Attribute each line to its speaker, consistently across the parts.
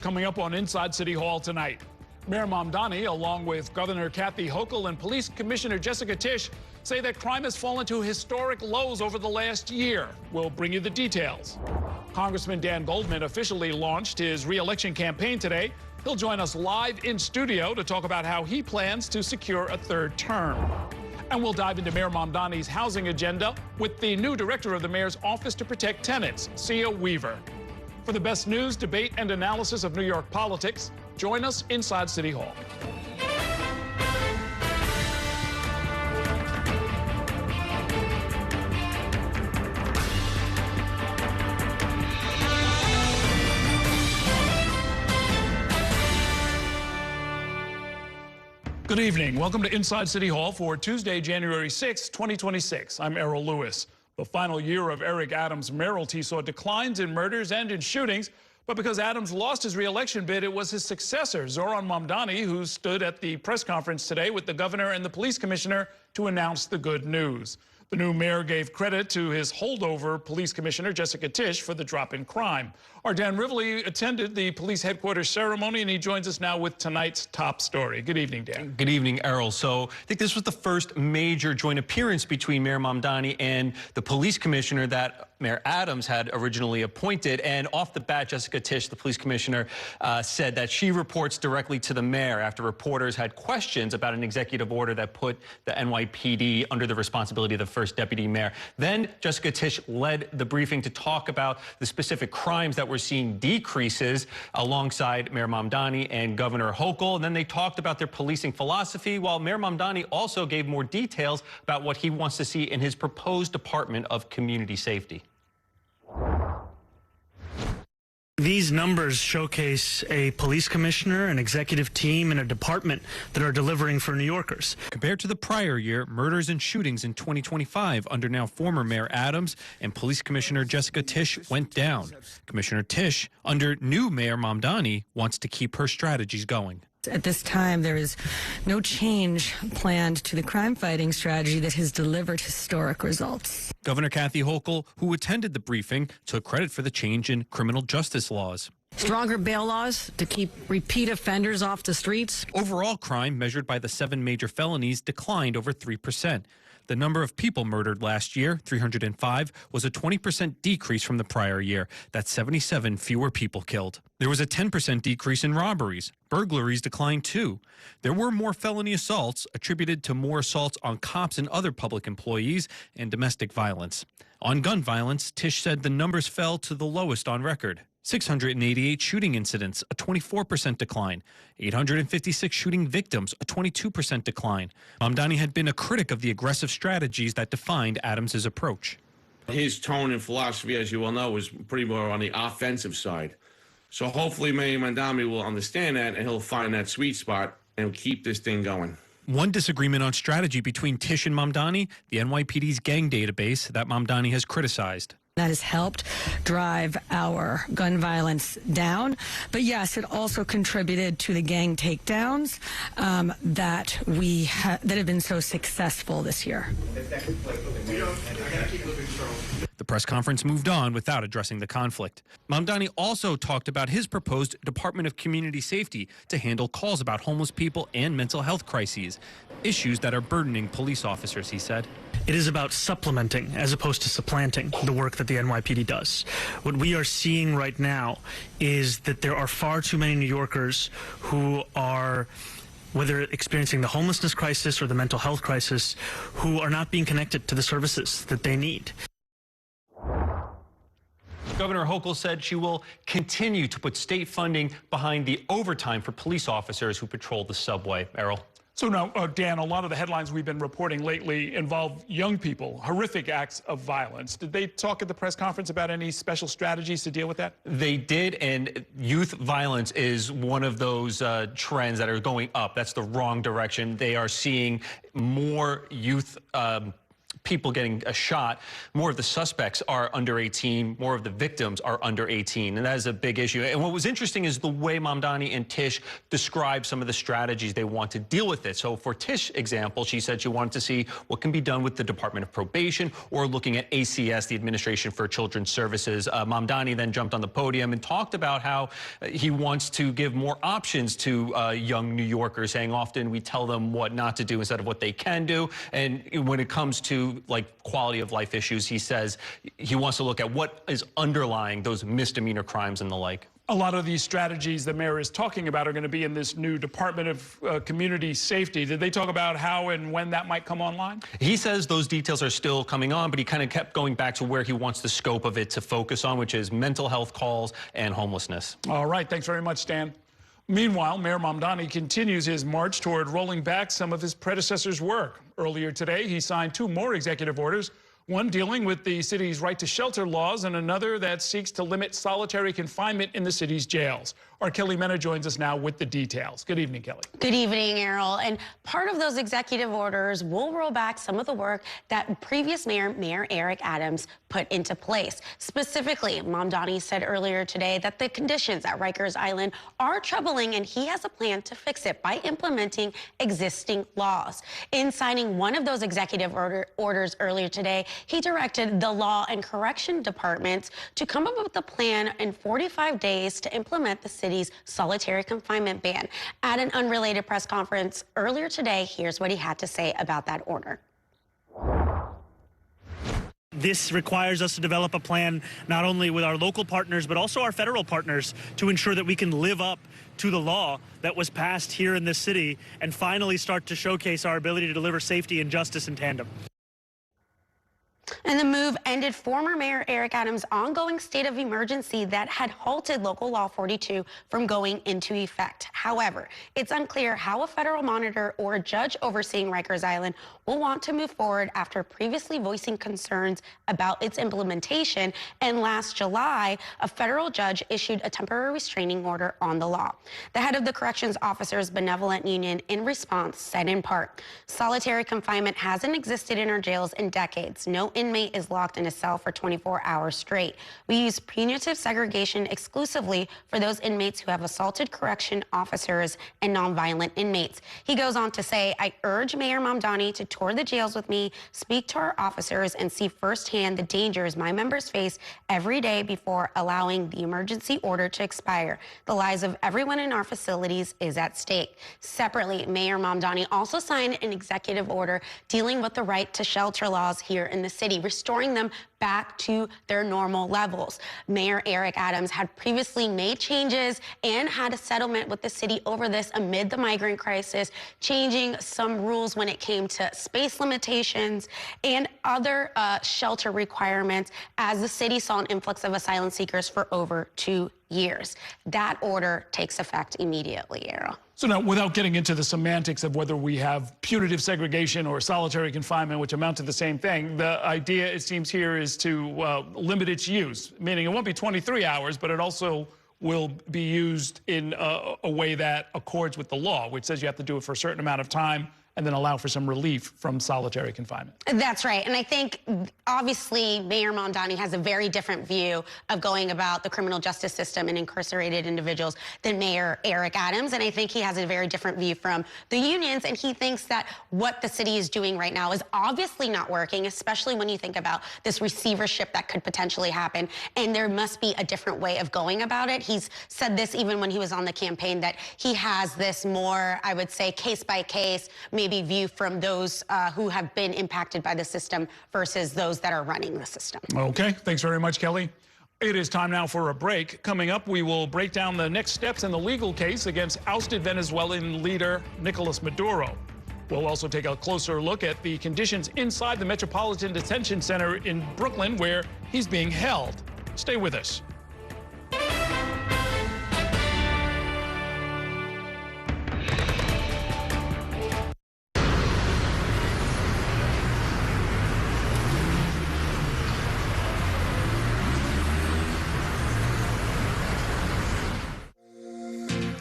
Speaker 1: Coming up on Inside City Hall tonight, Mayor Mamdani, along with Governor Kathy Hochul and Police Commissioner Jessica Tisch, say that crime has fallen to historic lows over the last year. We'll bring you the details. Congressman Dan Goldman officially launched his re-election campaign today. He'll join us live in studio to talk about how he plans to secure a third term. And we'll dive into Mayor Mamdani's housing agenda with the new director of the mayor's office to protect tenants, Sia Weaver. For the best news, debate, and analysis of New York politics, join us inside City Hall. Good evening. Welcome to Inside City Hall for Tuesday, January 6, 2026. I'm Errol Lewis. The final year of Eric Adams' mayoralty saw declines in murders and in shootings, but because Adams lost his re-election bid, it was his successor, Zohran Mamdani, who stood at the press conference today with the governor and the police commissioner to announce the good news. The new mayor gave credit to his holdover police commissioner, Jessica Tisch, for the drop in crime. Our Dan Rivley attended the police headquarters ceremony, and he joins us now with tonight's top story. Good evening, Dan.
Speaker 2: Good evening, Errol. So I think this was the first major joint appearance between Mayor Mamdani and the police commissioner that Mayor Adams had originally appointed. And off the bat, Jessica Tisch, the police commissioner, said that she reports directly to the mayor after reporters had questions about an executive order that put the NYPD under the responsibility of the first deputy mayor. Then Jessica Tisch led the briefing to talk about the specific crimes that we're seeing decreases alongside Mayor Mamdani and Governor Hochul. And then they talked about their policing philosophy, while Mayor Mamdani also gave more details about what he wants to see in his proposed Department of Community Safety.
Speaker 3: These numbers showcase a police commissioner, an executive team, and a department that are delivering for New Yorkers.
Speaker 4: Compared to the prior year, murders and shootings in 2025 under now former Mayor Adams and Police Commissioner Jessica Tisch went down. Commissioner Tisch, under new Mayor Mamdani, wants to keep her strategies going.
Speaker 5: At this time, there is no change planned to the crime-fighting strategy that has delivered historic results.
Speaker 4: Governor Kathy Hochul, who attended the briefing, took credit for the change in criminal justice laws.
Speaker 5: Stronger bail laws to keep repeat offenders off the streets.
Speaker 4: Overall crime, measured by the 7 major felonies, declined over 3%. The number of people murdered last year, 305, was a 20% decrease from the prior year. That's 77 fewer people killed. There was a 10% decrease in robberies. Burglaries declined too. There were more felony assaults, attributed to more assaults on cops and other public employees, and domestic violence. On gun violence, Tisch said the numbers fell to the lowest on record. 688 shooting incidents, a 24% decline. 856 shooting victims, a 22% decline. Mamdani had been a critic of the aggressive strategies that defined Adams' approach.
Speaker 6: His tone and philosophy, as you well know, was pretty more on the offensive side. So hopefully Mayor Mamdani will understand that, and he'll find that sweet spot and keep this thing going.
Speaker 4: One disagreement on strategy between Tisch and Mamdani, the NYPD's gang database that Mamdani has criticized.
Speaker 5: That has helped drive our gun violence down. But yes, it also contributed to the gang takedowns that have been so successful this year.
Speaker 4: The press conference moved on without addressing the conflict. Mamdani also talked about his proposed Department of Community Safety to handle calls about homeless people and mental health crises, issues that are burdening police officers, he said.
Speaker 3: It is about supplementing as opposed to supplanting the work that the NYPD does. What we are seeing right now is that there are far too many New Yorkers who are, whether experiencing the homelessness crisis or the mental health crisis, who are not being connected to the services that they need.
Speaker 2: Governor Hochul said she will continue to put state funding behind the overtime for police officers who patrol the subway. Errol.
Speaker 1: So now, Dan, a lot of the headlines we've been reporting lately involve young people, horrific acts of violence. Did they talk at the press conference about any special strategies to deal with that?
Speaker 2: They did, and youth violence is one of those trends that are going up. That's the wrong direction. They are seeing more youth people getting a shot, more of the suspects are under 18, more of the victims are under 18, and that is a big issue. And what was interesting is the way Mamdani and Tisch described some of the strategies they want to deal with it. So for Tisch example, she said she wanted to see what can be done with the Department of Probation or looking at ACS, the Administration for Children's Services. Mamdani then jumped on the podium and talked about how he wants to give more options to young New Yorkers, saying often we tell them what not to do instead of what they can do. And when it comes to like quality of life issues, he says he wants to look at what is underlying those misdemeanor crimes and the like.
Speaker 1: A lot of these strategies the mayor is talking about are going to be in this new Department of Community Safety. Did they talk about how and when that might come online?
Speaker 2: He says those details are still coming on, but he kind of kept going back to where he wants the scope of it to focus on, which is mental health calls and homelessness.
Speaker 1: All right. Thanks very much, Stan. Meanwhile, Mayor Mamdani continues his march toward rolling back some of his predecessor's work. Earlier today, he signed 2 more executive orders, one dealing with the city's right to shelter laws and another that seeks to limit solitary confinement in the city's jails. Our Kelly Mena joins us now with the details. Good evening, Kelly.
Speaker 7: Good evening, Errol. And part of those executive orders will roll back some of the work that previous Mayor Eric Adams put into place. Specifically, Mamdani said earlier today that the conditions at Rikers Island are troubling, and he has a plan to fix it by implementing existing laws. In signing one of those executive orders earlier today, he directed the Law and Correction Departments to come up with a plan in 45 days to implement the city's solitary confinement ban. At an unrelated press conference earlier today, here's what he had to say about that order.
Speaker 3: This requires us to develop a plan not only with our local partners, but also our federal partners to ensure that we can live up to the law that was passed here in this city and finally start to showcase our ability to deliver safety and justice in tandem.
Speaker 7: And the move ended former Mayor Eric Adams' ongoing state of emergency that had halted Local Law 42 from going into effect. However, it's unclear how a federal monitor or a judge overseeing Rikers Island will want to move forward after previously voicing concerns about its implementation. And last July, a federal judge issued a temporary restraining order on the law. The head of the Corrections Officers Benevolent Union, in response, said in part, "Solitary confinement hasn't existed in our jails in decades. No inmate is locked in a cell for 24 hours straight. We use punitive segregation exclusively for those inmates who have assaulted correction officers and nonviolent inmates." He goes on to say, "I urge Mayor Mamdani to tour the jails with me, speak to our officers, and see firsthand the dangers my members face every day before allowing the emergency order to expire. The lives of everyone in our facilities is at stake." Separately, Mayor Mamdani also signed an executive order dealing with the right to shelter laws here in the city, restoring them back to their normal levels. Mayor Eric Adams had previously made changes and had a settlement with the city over this amid the migrant crisis, changing some rules when it came to space limitations and other shelter requirements as the city saw an influx of asylum seekers for over 2 years. That order takes effect immediately, Errol.
Speaker 1: So now, without getting into the semantics of whether we have punitive segregation or solitary confinement, which amount to the same thing, the idea, it seems here, is to limit its use, meaning it won't be 23 hours, but it also will be used in a way that accords with the law, which says you have to do it for a certain amount of time and then allow for some relief from solitary confinement.
Speaker 7: That's right. And I think, obviously, Mayor Mamdani has a very different view of going about the criminal justice system and incarcerated individuals than Mayor Eric Adams. And I think he has a very different view from the unions. And he thinks that what the city is doing right now is obviously not working, especially when you think about this receivership that could potentially happen. And there must be a different way of going about it. He's said this even when he was on the campaign, that he has this more, I would say, case by case, maybe view from those who have been impacted by the system versus those that are running the system.
Speaker 1: Okay, thanks very much, Kelly. It is time now for a break. Coming up, we will break down the next steps in the legal case against ousted Venezuelan leader Nicolas Maduro. We'll also take a closer look at the conditions inside the Metropolitan Detention Center in Brooklyn, where he's being held. Stay with us.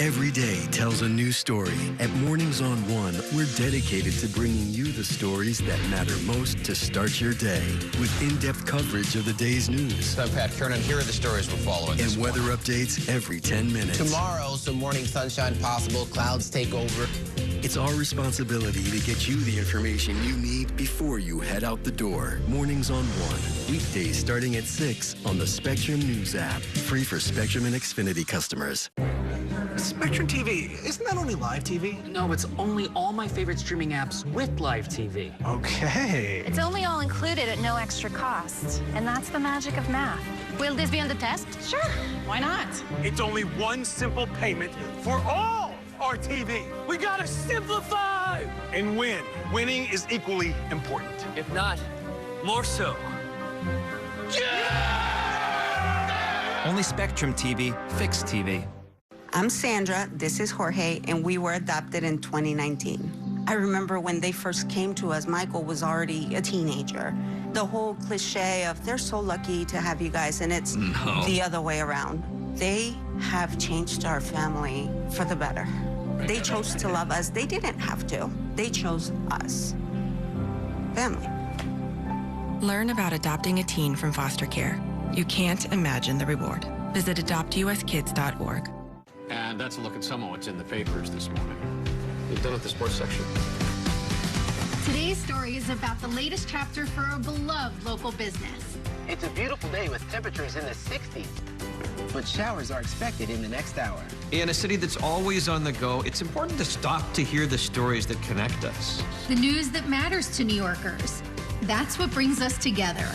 Speaker 8: Every day tells a new story. At Mornings on One, we're dedicated to bringing you the stories that matter most to start your day. With in-depth coverage of the day's news.
Speaker 9: I'm Pat Kernan. Here are the stories we're following.
Speaker 8: And weather updates every 10 minutes.
Speaker 9: Tomorrow, some morning sunshine possible. Clouds take over.
Speaker 8: It's our responsibility to get you the information you need before you head out the door. Mornings on One. Weekdays starting at 6 on the Spectrum News app. Free for Spectrum and Xfinity customers.
Speaker 10: Spectrum TV, isn't that only live TV?
Speaker 11: No, it's only all my favorite streaming apps with live TV.
Speaker 10: Okay.
Speaker 12: It's only all included at no extra cost. And that's the magic of math. Will this be on the test? Sure. Why not?
Speaker 10: It's only one simple payment for all our TV. We gotta simplify and win. Winning is equally important.
Speaker 11: If not, more so.
Speaker 10: Yeah!
Speaker 13: Only Spectrum TV, fixed TV.
Speaker 14: I'm Sandra, this is Jorge, and we were adopted in 2019. I remember when they first came to us, Michael was already a teenager. The whole cliche of they're so lucky to have you guys, and it's the other way around. They have changed our family for the better. They chose to love us. They didn't have to. They chose us. Family.
Speaker 15: Learn about adopting a teen from foster care. You can't imagine the reward. Visit adoptuskids.org.
Speaker 16: And that's a look at some of what's in the papers this morning. You've done with the sports section.
Speaker 17: Today's story is about the latest chapter for a beloved local business.
Speaker 18: It's a beautiful day with temperatures in the 60s, but showers are expected in the next hour.
Speaker 19: In a city that's always on the go, it's important to stop to hear the stories that connect us.
Speaker 17: The news that matters to New Yorkers. That's what brings us together.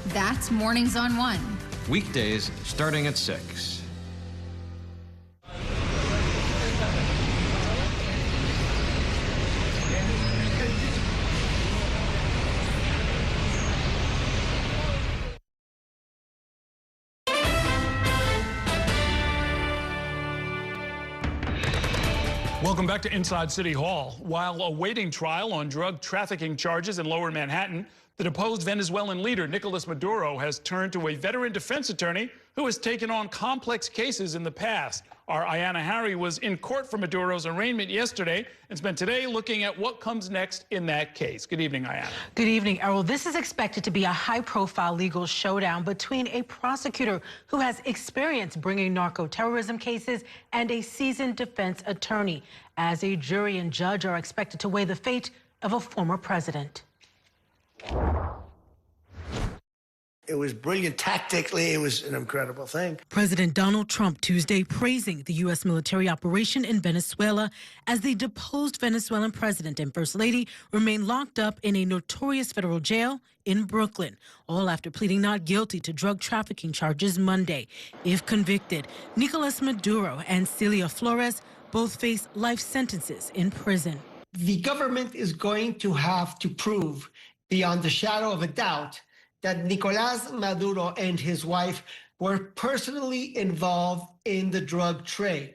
Speaker 17: That's Mornings on One.
Speaker 19: Weekdays starting at 6.
Speaker 1: Welcome back to Inside City Hall. While awaiting trial on drug trafficking charges in Lower Manhattan, the deposed Venezuelan leader Nicolas Maduro has turned to a veteran defense attorney who has taken on complex cases in the past. Our Ayanna Harry was in court for Maduro's arraignment yesterday and spent today looking at what comes next in that case. Good evening, Ayanna.
Speaker 20: Good evening, Errol. This is expected to be a high-profile legal showdown between a prosecutor who has experience bringing narco-terrorism cases and a seasoned defense attorney, as a jury and judge are expected to weigh the fate of a former president.
Speaker 21: It was brilliant tactically. It was an incredible thing.
Speaker 20: President Donald Trump Tuesday praising the U.S. military operation in Venezuela as the deposed Venezuelan president and first lady remain locked up in a notorious federal jail in Brooklyn, all after pleading not guilty to drug trafficking charges Monday. If convicted, Nicolas Maduro and Celia Flores both face life sentences in prison.
Speaker 22: The government is going to have to prove beyond the shadow of a doubt that Nicolás Maduro and his wife were personally involved in the drug trade.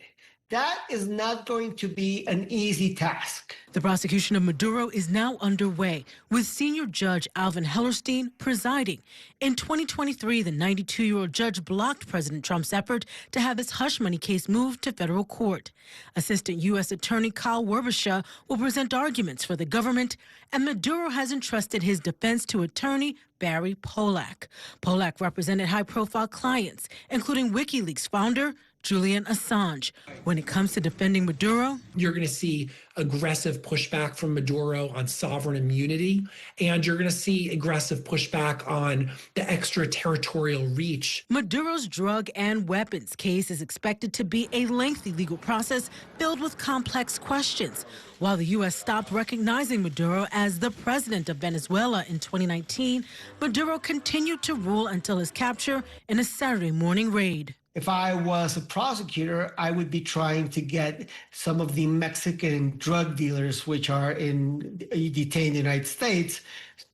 Speaker 22: That is not going to be an easy task.
Speaker 20: The prosecution of Maduro is now underway, with senior judge Alvin Hellerstein presiding. In 2023, the 92-year-old judge blocked President Trump's effort to have his hush money case moved to federal court. Assistant U.S. Attorney Kyle Werbisha will present arguments for the government, and Maduro has entrusted his defense to attorney Barry Polak. Polak represented high-profile clients, including WikiLeaks founder Julian Assange. When it comes to defending Maduro,
Speaker 23: you're going to see aggressive pushback from Maduro on sovereign immunity, and you're going to see aggressive pushback on the extraterritorial reach.
Speaker 20: Maduro's drug and weapons case is expected to be a lengthy legal process filled with complex questions. While the U.S. stopped recognizing Maduro as the president of Venezuela in 2019, Maduro continued to rule until his capture in a Saturday morning raid.
Speaker 22: If I was a prosecutor, I would be trying to get some of the Mexican drug dealers, which are detained in the United States,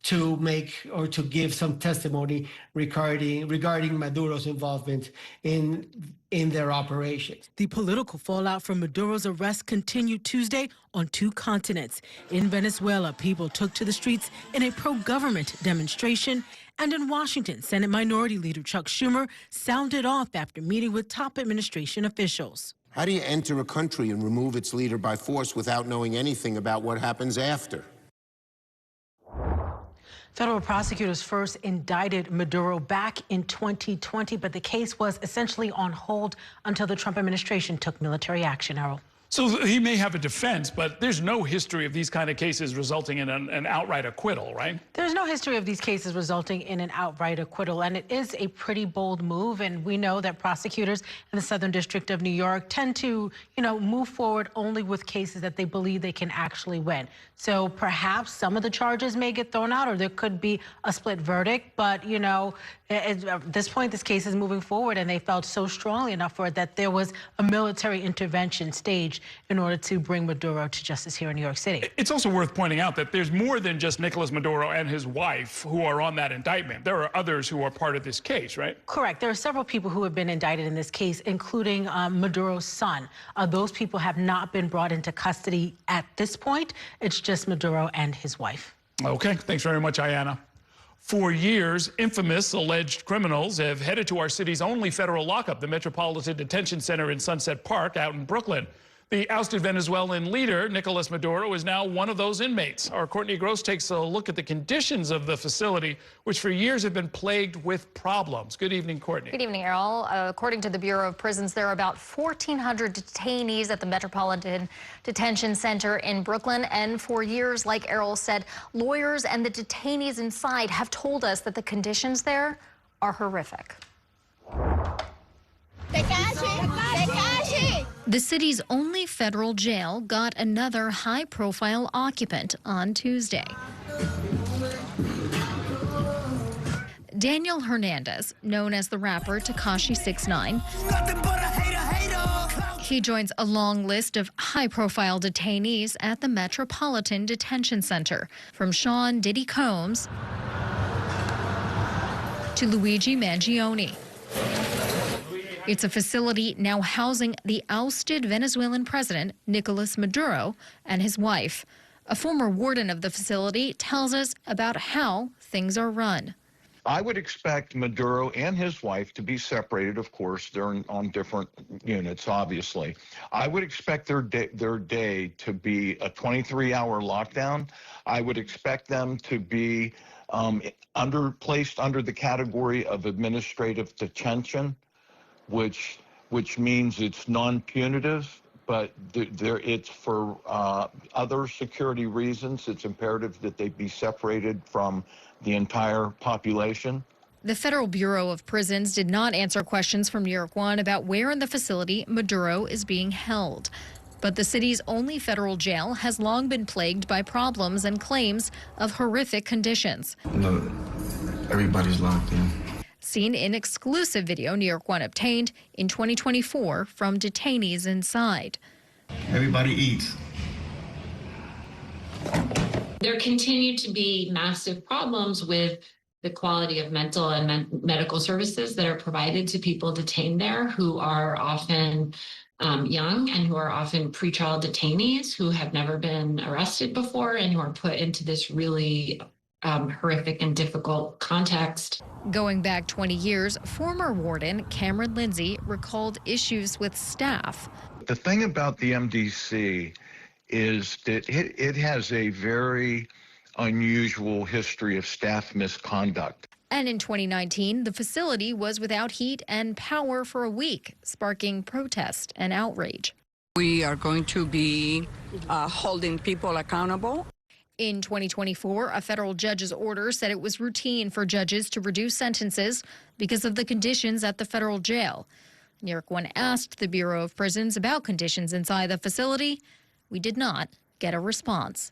Speaker 22: to make or to give some testimony regarding Maduro's involvement in their operations.
Speaker 20: The political fallout from Maduro's arrest continued Tuesday on two continents. In Venezuela, people took to the streets in a pro-government demonstration. And in Washington, Senate Minority Leader Chuck Schumer sounded off after meeting with top administration officials.
Speaker 4: How do you enter a country and remove its leader by force without knowing anything about what happens after?
Speaker 20: Federal prosecutors first indicted Maduro back in 2020, but the case was essentially on hold until the Trump administration took military action, Errol.
Speaker 1: So he may have a defense, but there's no history of these kind of cases resulting in an outright acquittal, right?
Speaker 20: There's no history of these cases resulting in an outright acquittal, and it is a pretty bold move. And we know that prosecutors in the Southern District of New York tend to, move forward only with cases that they believe they can actually win. So perhaps some of the charges may get thrown out, or there could be a split verdict. But, at this point, this case is moving forward, and they felt so strongly enough for it that there was a military intervention staged in order to bring Maduro to justice here in New York City.
Speaker 1: It's also worth pointing out that there's more than just Nicolas Maduro and his wife who are on that indictment. There are others who are part of this case, right?
Speaker 20: Correct. There are several people who have been indicted in this case, including Maduro's son. Those people have not been brought into custody at this point. It's just Maduro and his wife.
Speaker 1: Okay. Thanks very much, Ayanna. For years, infamous alleged criminals have headed to our city's only federal lockup, the Metropolitan Detention Center in Sunset Park out in Brooklyn. The ousted Venezuelan leader, Nicolas Maduro, is now one of those inmates. Our Courtney Gross takes a look at the conditions of the facility, which for years have been plagued with problems. Good evening, Courtney.
Speaker 5: Good evening, Errol. According to the Bureau of Prisons, there are about 1,400 detainees at the Metropolitan Detention Center in Brooklyn. And for years, like Errol said, lawyers and the detainees inside have told us that the conditions there are horrific. The city's only federal jail got another high-profile occupant on Tuesday. Daniel Hernandez, known as the rapper Tekashi 6ix9ine, he joins a long list of high-profile detainees at the Metropolitan Detention Center, from Sean Diddy Combs to Luigi Mangione. It's a facility now housing the ousted Venezuelan president, Nicolas Maduro, and his wife. A former warden of the facility tells us about how things are run.
Speaker 6: I would expect Maduro and his wife to be separated, of course. They're on different units, obviously. I would expect their day to be a 23-hour lockdown. I would expect them to be placed under the category of administrative detention, which means it's non-punitive, but it's for other security reasons. It's imperative that they be separated from the entire population.
Speaker 5: The Federal Bureau of Prisons did not answer questions from New York One about where in the facility Maduro is being held. But the city's only federal jail has long been plagued by problems and claims of horrific conditions.
Speaker 24: No, everybody's locked in.
Speaker 5: Seen in exclusive video New York One obtained in 2024 from detainees inside.
Speaker 24: Everybody eats.
Speaker 25: There continue to be massive problems with the quality of mental and medical services that are provided to people detained there, who are often young and who are often pretrial detainees who have never been arrested before and who are put into this really horrific and difficult context.
Speaker 5: Going back 20 years, former warden Cameron Lindsay recalled issues with staff.
Speaker 6: The thing about the MDC is that it has a very unusual history of staff misconduct.
Speaker 5: And in 2019, the facility was without heat and power for a week, sparking protest and outrage.
Speaker 26: We are going to be holding people accountable.
Speaker 5: In 2024, a federal judge's order said it was routine for judges to reduce sentences because of the conditions at the federal jail. New York One asked the Bureau of Prisons about conditions inside the facility. We did not get a response.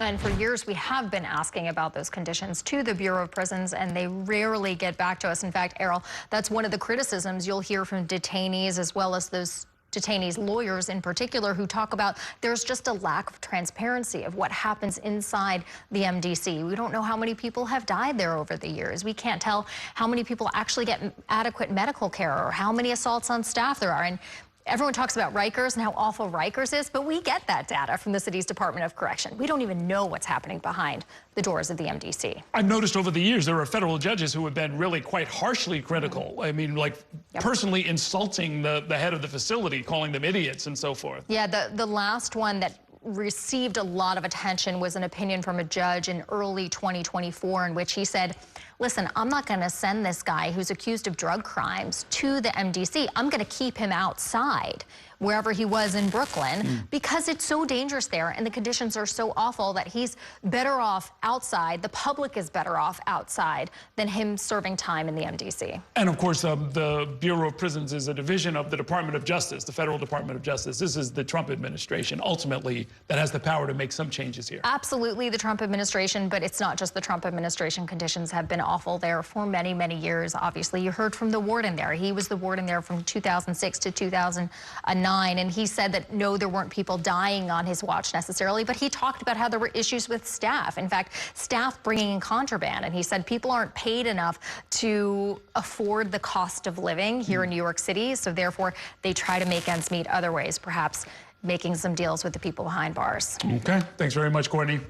Speaker 5: And for years, we have been asking about those conditions to the Bureau of Prisons, and they rarely get back to us. In fact, Errol, that's one of the criticisms you'll hear from detainees, as well as those detainees' lawyers in particular, who talk about there's just a lack of transparency of what happens inside the MDC. We don't know how many people have died there over the years. We can't tell how many people actually get adequate medical care or how many assaults on staff there are. And Everyone talks about Rikers and how awful Rikers is, but we get that data from the city's Department of Correction. We don't even know what's happening behind the doors of the MDC.
Speaker 1: I've noticed over the years there are federal judges who have been really quite harshly critical. I mean, like personally insulting the head of the facility, calling them idiots and so forth.
Speaker 5: Yeah, the last one that received a lot of attention was an opinion from a judge in early 2024 in which he said, listen, I'm not going to send this guy who's accused of drug crimes to the MDC. I'm going to keep him outside wherever he was in Brooklyn because it's so dangerous there and the conditions are so awful that he's better off outside. The public is better off outside than him serving time in the MDC.
Speaker 1: And of course, the Bureau of Prisons is a division of the Department of Justice, the Federal Department of Justice. This is the Trump administration, ultimately, that has the power to make some changes here.
Speaker 5: Absolutely the Trump administration, but it's not just the Trump administration. Conditions have been awful there for many, many years. Obviously, you heard from the warden there. He was the warden there from 2006 to 2009. And he said that, no, there weren't people dying on his watch necessarily, but he talked about how there were issues with staff. In fact, staff bringing in contraband. And he said people aren't paid enough to afford the cost of living here in New York City. So therefore, they try to make ends meet other ways, perhaps making some deals with the people behind bars.
Speaker 1: Okay. Thanks very much, Courtney.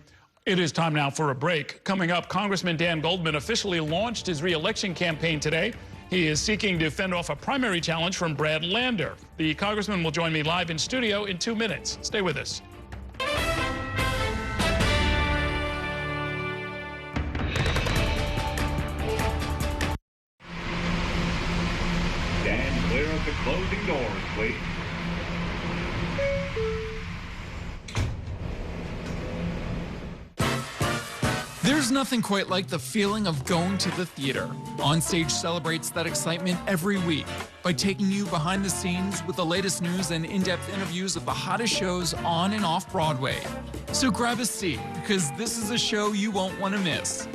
Speaker 1: It is time now for a break. Coming up, Congressman Dan Goldman officially launched his re-election campaign today. He is seeking to fend off a primary challenge from Brad Lander. The congressman will join me live in studio in 2 minutes. Stay with us.
Speaker 2: Stand clear of the closing doors, please.
Speaker 3: There's nothing quite like the feeling of going to the theater. Onstage celebrates that excitement every week by taking you behind the scenes with the latest news and in-depth interviews of the hottest shows on and off Broadway. So grab a seat, because this is a show you won't want to miss.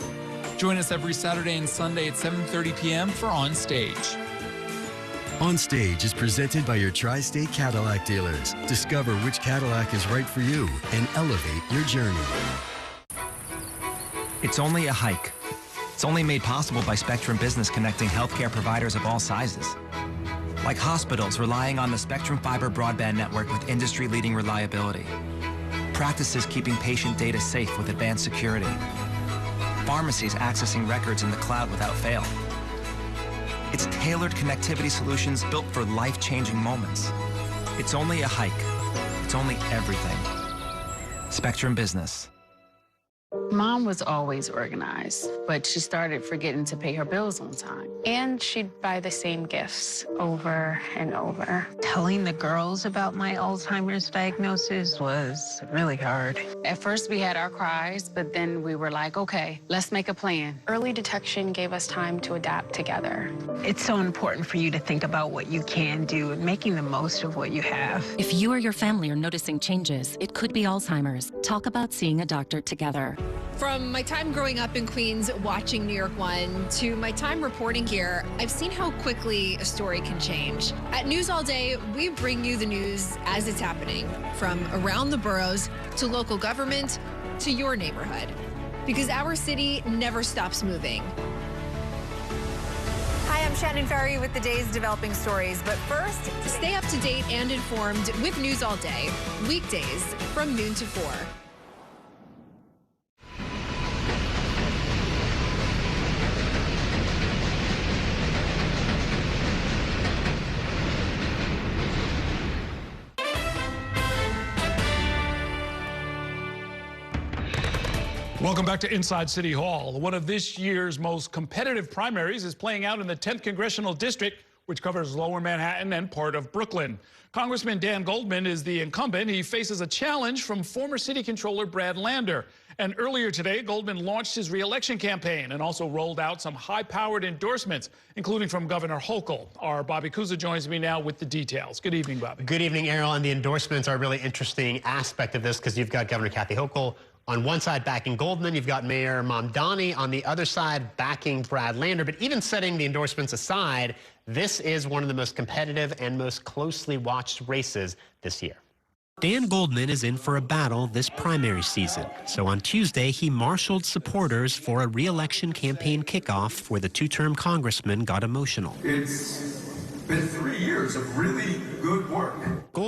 Speaker 3: Join us every Saturday and Sunday at 7:30 p.m. for Onstage.
Speaker 7: Onstage is presented by your Tri-State Cadillac dealers. Discover which Cadillac is right for you and elevate your journey.
Speaker 13: It's only a hike. It's only made possible by Spectrum Business connecting healthcare providers of all sizes. Like hospitals relying on the Spectrum Fiber broadband network with industry-leading reliability. Practices keeping patient data safe with advanced security. Pharmacies accessing records in the cloud without fail. It's tailored connectivity solutions built for life-changing moments. It's only a hike. It's only everything. Spectrum Business.
Speaker 8: Mom was always organized, but she started forgetting to pay her bills on time.
Speaker 9: And she'd buy the same gifts over and over. Telling the girls about my Alzheimer's diagnosis was really hard.
Speaker 8: At first, we had our cries, but then we were like, okay, let's make a plan.
Speaker 9: Early detection gave us time to adapt together. It's so important for you to think about what you can do and making the most of what you have.
Speaker 12: If you or your family are noticing changes, it could be Alzheimer's. Talk about seeing a doctor together.
Speaker 27: From my time growing up in Queens watching New York One to my time reporting here, I've seen how quickly a story can change. At News All Day, we bring you the news as it's happening, from around the boroughs to local government to your neighborhood. Because our city never stops moving.
Speaker 28: Hi, I'm Shannon Ferry with the day's developing stories. But first,
Speaker 27: stay up to date and informed with News All Day, weekdays from noon to 4.
Speaker 1: Welcome back to Inside City Hall. One of this year's most competitive primaries is playing out in the 10th Congressional District, which covers Lower Manhattan and part of Brooklyn. Congressman Dan Goldman is the incumbent. He faces a challenge from former City Controller Brad Lander. And earlier today, Goldman launched his re-election campaign and also rolled out some high-powered endorsements, including from Governor Hochul. Our Bobby Kuza joins me now with the details. Good evening, Bobby.
Speaker 29: Good evening, Errol. And the endorsements are a really interesting aspect of this because you've got Governor Kathy Hochul on one side backing Goldman, you've got Mayor Mamdani on the other side backing Brad Lander. But even setting the endorsements aside, this is one of the most competitive and most closely watched races this year.
Speaker 30: Dan Goldman is in for a battle this primary season. So on Tuesday, he marshaled supporters for a re-election campaign kickoff where the two-term congressman got emotional.
Speaker 31: It's been 3 years of really good work.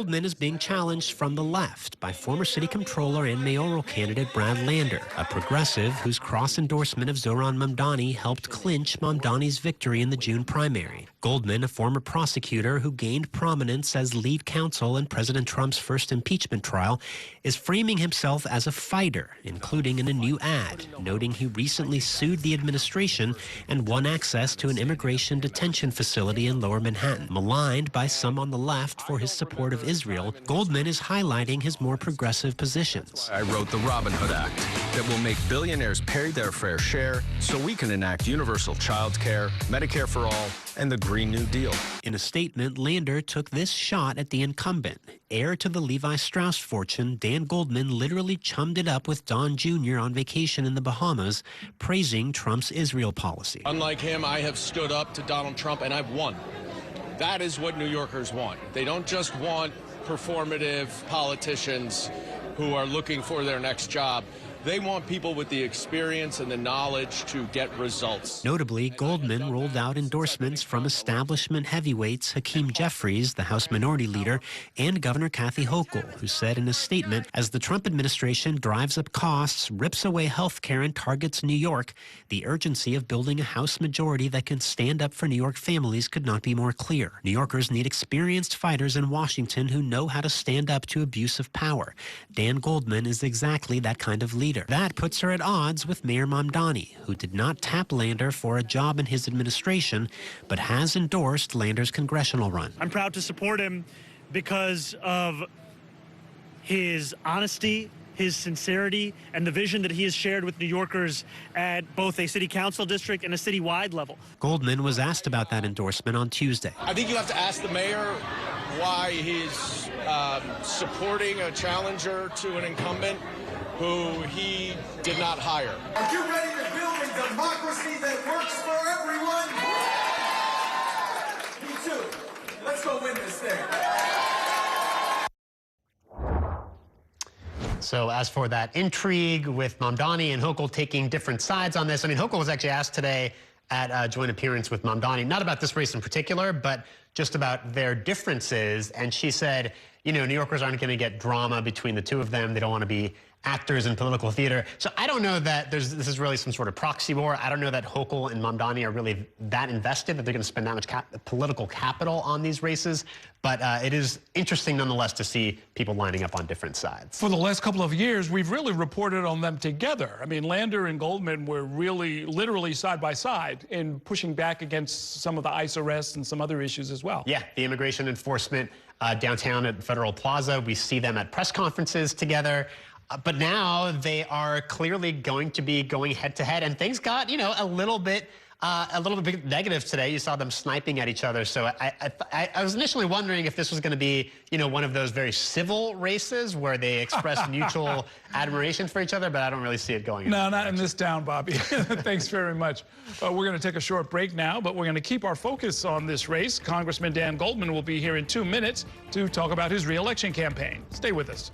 Speaker 30: Goldman is being challenged from the left by former city comptroller and mayoral candidate Brad Lander, a progressive whose cross-endorsement of Zohran Mamdani helped clinch Mamdani's victory in the June primary. Goldman, a former prosecutor who gained prominence as lead counsel in President Trump's first impeachment trial, is framing himself as a fighter, including in a new ad, noting he recently sued the administration and won access to an immigration detention facility in Lower Manhattan. Maligned by some on the left for his support of Israel, Goldman is highlighting his more progressive positions.
Speaker 10: I wrote the Robin Hood Act that will make billionaires pay their fair share so we can enact universal child care, Medicare for all, and the Green New Deal.
Speaker 30: In a statement, Lander took this shot at the incumbent. Heir to the Levi Strauss fortune, Dan Goldman literally chummed it up with Don Jr. on vacation in the Bahamas, praising Trump's Israel policy.
Speaker 11: Unlike him, I have stood up to Donald Trump and I've won. That is what New Yorkers want. They don't just want performative politicians who are looking for their next job. They want people with the experience and the knowledge to get results.
Speaker 30: Notably, Goldman rolled out endorsements from establishment heavyweights Hakeem Jeffries, the House Minority Leader, and Governor Kathy Hochul, who said in a statement, as the Trump administration drives up costs, rips away health care, and targets New York, the urgency of building a House majority that can stand up for New York families could not be more clear. New Yorkers need experienced fighters in Washington who know how to stand up to abuse of power. Dan Goldman is exactly that kind of leader. That puts her at odds with Mayor Mamdani, who did not tap Lander for a job in his administration, but has endorsed Lander's congressional run.
Speaker 14: I'm proud to support him because of his honesty, his sincerity, and the vision that he has shared with New Yorkers at both a city council district and a citywide level.
Speaker 30: Goldman was asked about that endorsement on Tuesday.
Speaker 11: I think you have to ask the mayor why he's supporting a challenger to an incumbent who he did not hire.
Speaker 15: Are you ready to build a democracy that works for everyone? Me too. Let's go win this thing.
Speaker 29: So as for that intrigue with Mamdani and Hochul taking different sides on this, I mean, Hochul was actually asked today at a joint appearance with Mamdani, not about this race in particular, but just about their differences. And she said, you know, New Yorkers aren't going to get drama between the two of them. They don't want to be actors in political theater. So I don't know that this is really some sort of proxy war. I don't know that Hochul and Mamdani are really that invested, that they're going to spend that much political capital on these races. But it is interesting nonetheless to see people lining up on different sides.
Speaker 1: For the last couple of years, we've really reported on them together. I mean, Lander and Goldman were really literally side by side in pushing back against some of the ICE arrests and some other issues as well.
Speaker 29: Yeah, the immigration enforcement downtown at Federal Plaza. We see them at press conferences together. But now they are clearly going to be going head to head, and things got, you know, a little bit negative today. You saw them sniping at each other. So I was initially wondering if this was going to be, you know, one of those very civil races where they express mutual admiration for each other, but I don't really see it going.
Speaker 1: No, not in this town, Bobby. Thanks very much. We're going to take a short break now, but we're going to keep our focus on this race. Congressman Dan Goldman will be here in 2 minutes to talk about his re-election campaign. Stay with us.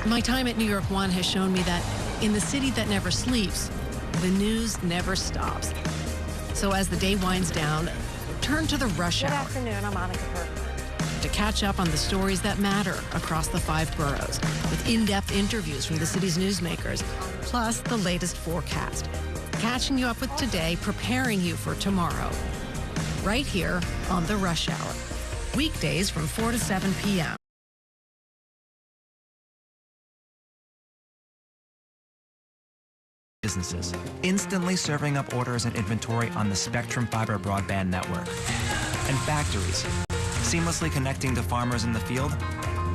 Speaker 16: My time at New York One has shown me that in the city that never sleeps, the news never stops. So as the day winds down, turn to the rush hour. Good
Speaker 17: afternoon, I'm Monica Burke.
Speaker 16: To catch up on the stories that matter across the 5 boroughs, with in-depth interviews from the city's newsmakers, plus the latest forecast. Catching you up with today, preparing you for tomorrow. Right here on the Rush Hour. Weekdays from 4 to 7 p.m.
Speaker 13: Businesses, instantly serving up orders and inventory on the Spectrum Fiber broadband network. And factories, seamlessly connecting to farmers in the field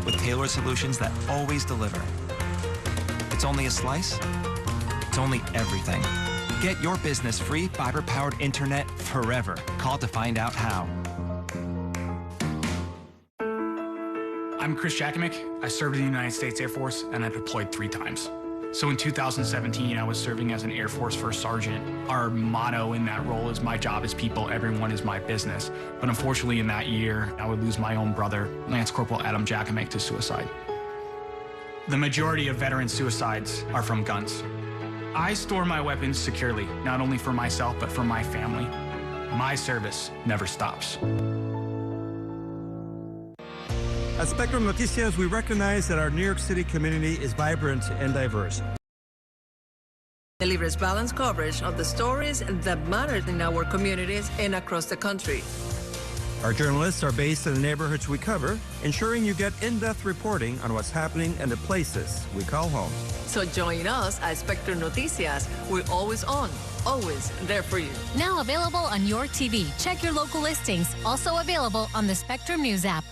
Speaker 13: with tailored solutions that always deliver. It's only a slice, it's only everything. Get your business free fiber-powered internet forever. Call to find out how.
Speaker 18: I'm Chris Jakovic. I served in the United States Air Force and I deployed 3 times.
Speaker 4: So in 2017, I was serving as an Air Force First Sergeant. Our motto in that role is my job is people, everyone is my business. But unfortunately in that year, I would lose my own brother, Lance Corporal Adam Jackamack, to suicide. The majority of veteran suicides are from guns. I store my weapons securely, not only for myself, but for my family. My service never stops.
Speaker 17: At Spectrum Noticias, we recognize that our New York City community is vibrant and diverse.
Speaker 18: Delivers balanced coverage of the stories that matter in our communities and across the country.
Speaker 17: Our journalists are based in the neighborhoods we cover, ensuring you get in-depth reporting on what's happening in the places we call home.
Speaker 18: So join us at Spectrum Noticias. We're always on, always there for you.
Speaker 19: Now available on your TV. Check your local listings. Also available on the Spectrum News app.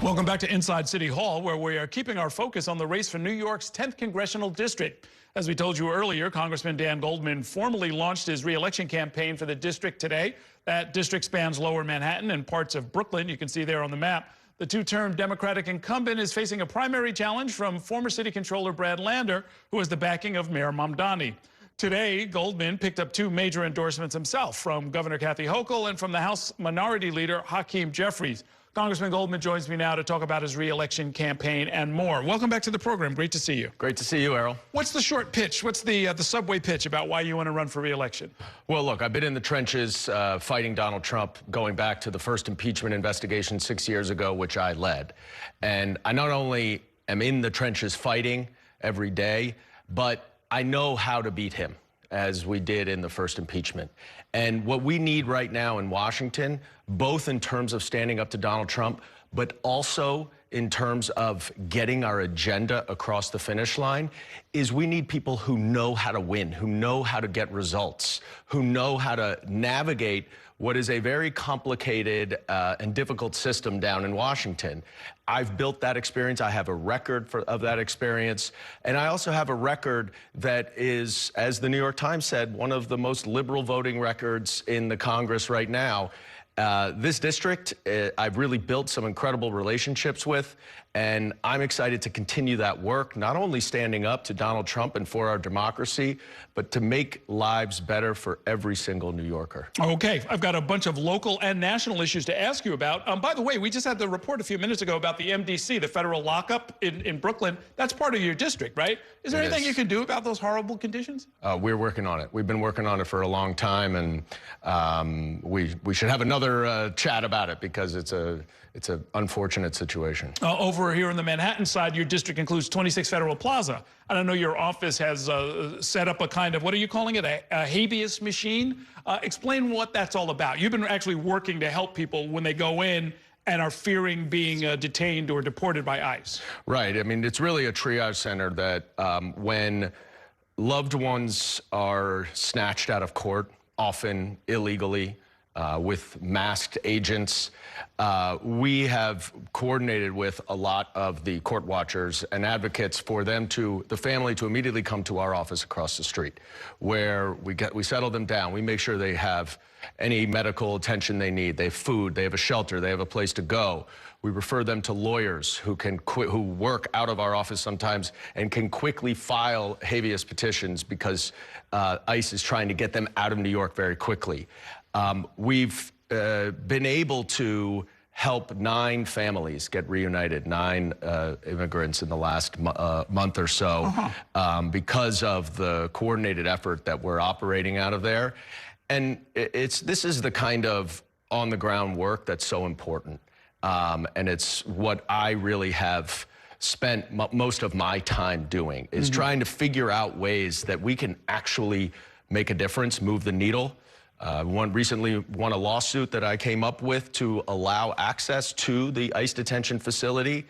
Speaker 1: Welcome back to Inside City Hall, where we are keeping our focus on the race for New York's 10th congressional district. As we told you earlier, Congressman Dan Goldman formally launched his re-election campaign for the district today. That district spans Lower Manhattan and parts of Brooklyn. You can see there on the map. The two-term Democratic incumbent is facing a primary challenge from former City Controller Brad Lander, who has the backing of Mayor Mamdani. Today, Goldman picked up two major endorsements himself, from Governor Kathy Hochul and from the House Minority Leader Hakeem Jeffries. Congressman Goldman joins me now to talk about his re-election campaign and more. Welcome back to the program. Great to see you.
Speaker 11: Great to see you, Errol.
Speaker 1: What's the short pitch? What's the subway pitch about why you want to run for re-election?
Speaker 11: Well, look, I've been in the trenches fighting Donald Trump going back to the first impeachment investigation 6 years ago, which I led. And I not only am in the trenches fighting every day, but I know how to beat him, as we did in the first impeachment. And what we need right now in Washington, both in terms of standing up to Donald Trump, but also in terms of getting our agenda across the finish line, is we need people who know how to win, who know how to get results, who know how to navigate what is a very complicated and difficult system down in Washington. I've built that experience. I have a record of that experience. And I also have a record that is, as the New York Times said, one of the most liberal voting records in the Congress right now. This district, I've really built some incredible relationships with, and I'm excited to continue that work, not only standing up to Donald Trump and for our democracy, but to make lives better for every single New Yorker.
Speaker 1: Okay, I've got a bunch of local and national issues to ask you about. By the way, we just had the report a few minutes ago about the MDC, the federal lockup in Brooklyn. That's part of your district, right? Is there anything you can do about those horrible conditions?
Speaker 11: We're working on it. We've been working on it for a long time, and we should have another chat about it, because it's an unfortunate situation.
Speaker 1: Over here on the Manhattan side, your district includes 26 Federal Plaza. And I know your office has set up a kind of, what are you calling it, a habeas machine? Explain what that's all about. You've been actually working to help people when they go in and are fearing being detained or deported by ICE.
Speaker 11: Right. I mean, it's really a triage center that when loved ones are snatched out of court, often illegally, with masked agents. We have coordinated with a lot of the court watchers and advocates for them the family to immediately come to our office across the street, where we settle them down. We make sure they have any medical attention they need. They have food, they have a shelter, they have a place to go. We refer them to lawyers who work out of our office sometimes and can quickly file habeas petitions, because ICE is trying to get them out of New York very quickly. We've been able to help 9 families get reunited, 9 immigrants in the last month or so, because of the coordinated effort that we're operating out of there. And this is the kind of on-the-ground work that's so important. And it's what I really have spent most of my time doing, is trying to figure out ways that we can actually make a difference, move the needle. Recently won a lawsuit that I came up with to allow access to the ICE detention facility,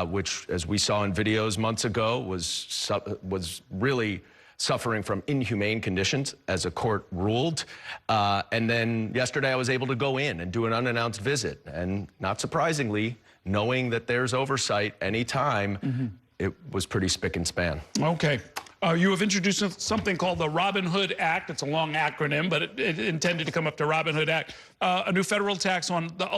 Speaker 11: which, as we saw in videos months ago, was really suffering from inhumane conditions, as a court ruled. And then yesterday I was able to go in and do an unannounced visit. And not surprisingly, knowing that there's oversight anytime,
Speaker 10: it was pretty spick and span.
Speaker 1: Okay. You have introduced something called the Robin Hood Act. It's a long acronym, but it intended to come up to Robin Hood Act. A new federal tax on the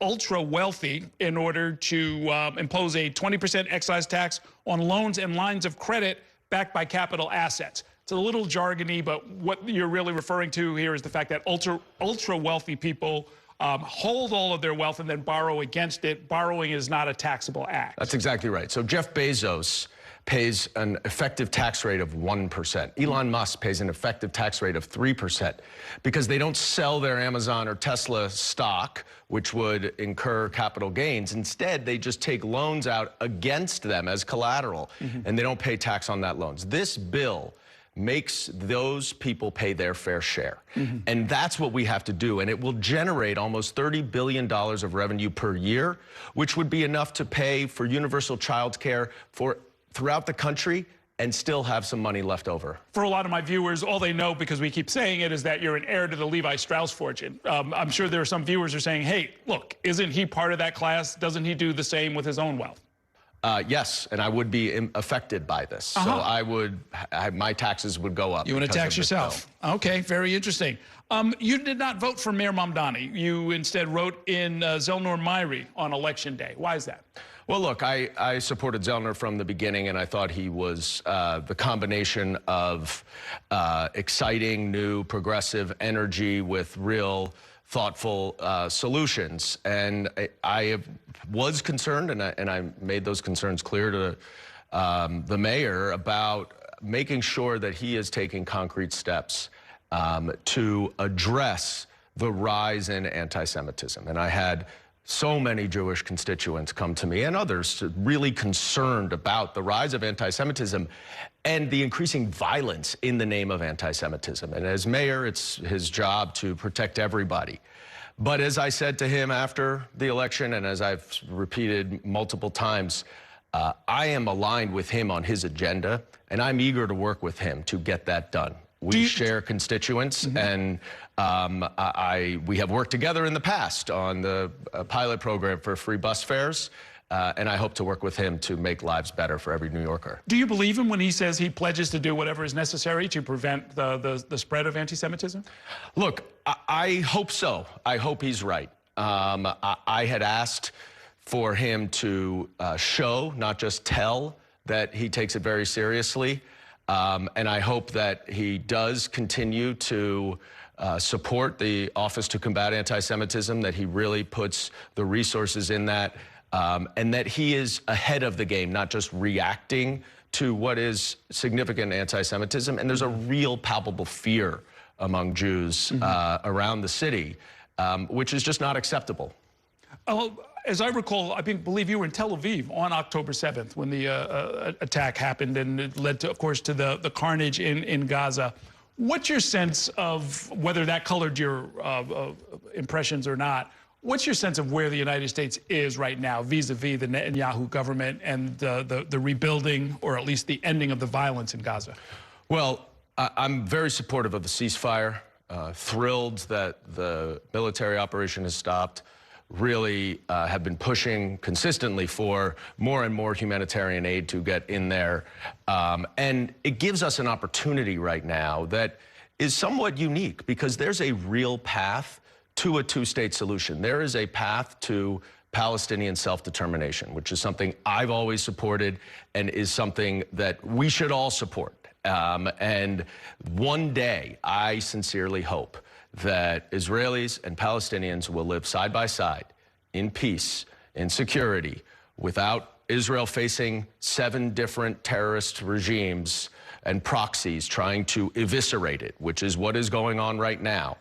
Speaker 1: ultra wealthy in order to impose a 20% excise tax on loans and lines of credit backed by capital assets. It's a little jargony, but what you're really referring to here is the fact that ultra wealthy people hold all of their wealth and then borrow against it. Borrowing is not a taxable act.
Speaker 10: That's exactly right. So Jeff Bezos pays an effective tax rate of 1%. Elon Musk pays an effective tax rate of 3% because they don't sell their Amazon or Tesla stock, which would incur capital gains. Instead, they just take loans out against them as collateral, and they don't pay tax on that loans. This bill makes those people pay their fair share. And that's what we have to do. And it will generate almost $30 billion of revenue per year, which would be enough to pay for universal child care for throughout the country and still have some money left over.
Speaker 1: For a lot of my viewers, all they know, because we keep saying it, is that you're an heir to the Levi Strauss fortune. I'm sure there are some viewers who are saying, hey, look, isn't he part of that class? Doesn't he do the same with his own wealth?
Speaker 10: Yes, and I would be affected by this. So my taxes would go up.
Speaker 1: You want to tax yourself? Okay, very interesting. You did not vote for Mayor Mamdani. You instead wrote in Zelnor Myrie on Election Day. Why is that?
Speaker 10: Well, look, I supported Zellner from the beginning, and I thought he was the combination of exciting, new, progressive energy with real, thoughtful solutions. And I was concerned, and I made those concerns clear to the mayor about making sure that he is taking concrete steps to address the rise in anti-Semitism. And I had so many Jewish constituents come to me and others really concerned about the rise of anti-Semitism and the increasing violence in the name of anti-Semitism. And as mayor, it's his job to protect everybody. But as I said to him after the election, and as I've repeated multiple times, I am aligned with him on his agenda, and I'm eager to work with him to get that done. We share constituents, and we have worked together in the past on the pilot program for free bus fares, and I hope to work with him to make lives better for every New Yorker.
Speaker 1: Do you believe him when he says he pledges to do whatever is necessary to prevent the spread of anti-Semitism?
Speaker 10: Look, I hope so. I hope he's right. I had asked for him to show, not just tell, that he takes it very seriously. And I hope that he does continue to support the Office to Combat Anti-Semitism, that he really puts the resources in that, and that he is ahead of the game, not just reacting to what is significant anti-Semitism. And there's a real palpable fear among Jews around the city, which is just not acceptable.
Speaker 1: As I recall, I believe you were in Tel Aviv on October 7th when the attack happened, and it led to, of course, to the carnage in Gaza. What's your sense of whether that colored your impressions or not? What's your sense of where the United States is right now vis-a-vis the Netanyahu government and the rebuilding, or at least the ending of the violence in Gaza?
Speaker 10: Well, I'm very supportive of the ceasefire, thrilled that the military operation has stopped. Really have been pushing consistently for more and more humanitarian aid to get in there. And it gives us an opportunity right now that is somewhat unique because there's a real path to a two-state solution. There is a path to Palestinian self-determination, which is something I've always supported and is something that we should all support. And one day, I sincerely hope that Israelis and Palestinians will live side by side in peace, in security, without Israel facing 7 different terrorist regimes and proxies trying to eviscerate it, which is what is going on right now,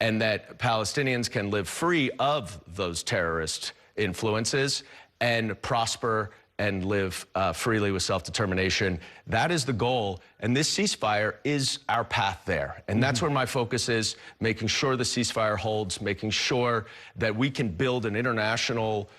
Speaker 10: and that Palestinians can live free of those terrorist influences and prosper and live freely with self-determination. That is the goal, and this ceasefire is our path there. And that's where my focus is, making sure the ceasefire holds, making sure that we can build an international